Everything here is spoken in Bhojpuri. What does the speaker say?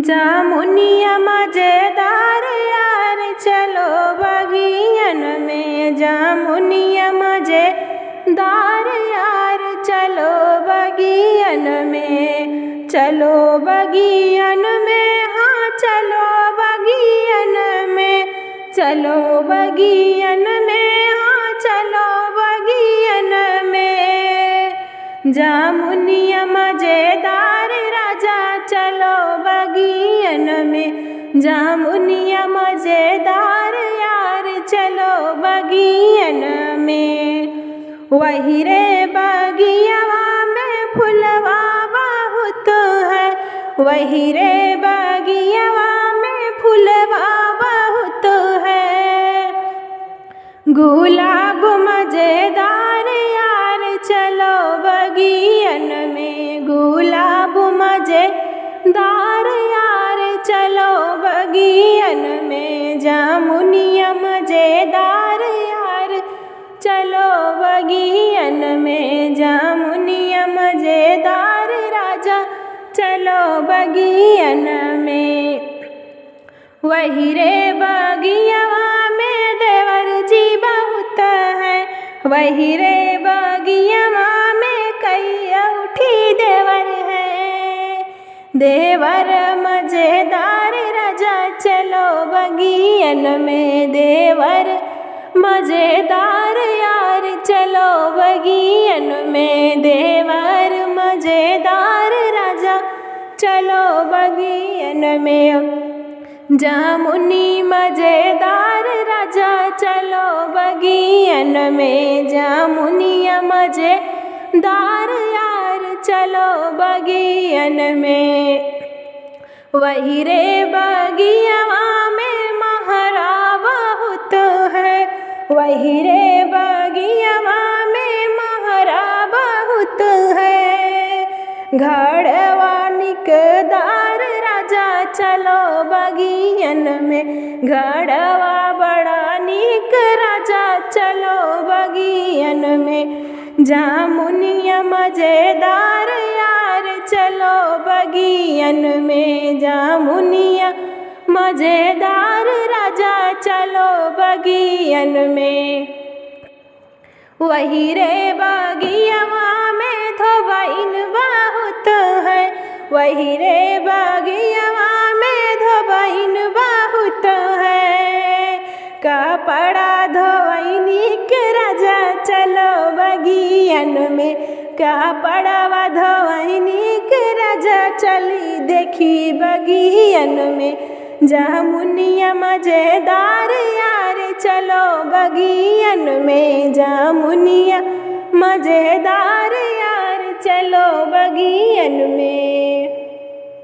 जामुनिया मजेदार यार चलो बगियन में। जामुनिया मजेदार यार चलो बगियन में। चलो बगियन में, हाँ चलो बगियन में। चलो बगियन में, हाँ चलो बगियन में। जामुनिया मजेदार राजा चलो बगियन में। जामुनिया मजेदार यार चलो बगियन में। वही रे बगियावा में फुलवा बहुत है। वही रे बगियावा में फुलवा बहुत है। गुलाब मजेदार यार चलो बगियन में। गुलाब मजेदार यार चलो बगियन में। जामुनिया मजेदार यार चलो बगियन में। जामुनिया मजेदार राजा चलो बगियन में। वही रे बगियावा में देवर जी बहुत है। वही रे बगियावा में कई उठी देवर है। देवर मजेदार राजा चलो बगियन में। देवर मजेदार यार चलो बगियन में। देवर मजेदार राजा चलो बगियन में। जामुनी मजेदार राजा चलो बगियन में। जामुनिया मजेदार यार चलो बगियन में। वही रे बगियावा में महरा बहुत है। वही रे बगियावा में महरा बहुत है। घड़वा निकदार राजा चलो बगियन में। घड़वा बड़ा निक राजा चलो बगियन में। जामुनिया मजेदार यार चलो बगियन में। जामुनिया मजेदार राजा चलो बगियन में। वही रे बगियावा में धोबाइन बहुत है। वही रे बगियावा में धोबाइन बहुत है। कपड़ा धोवैनी के राजा चलो बगियन में। कपड़वा धोवैनी के राजा चली देखी बगियन में। जामुनिया मजेदार यार चलो बगियन में। जामुनिया मजेदार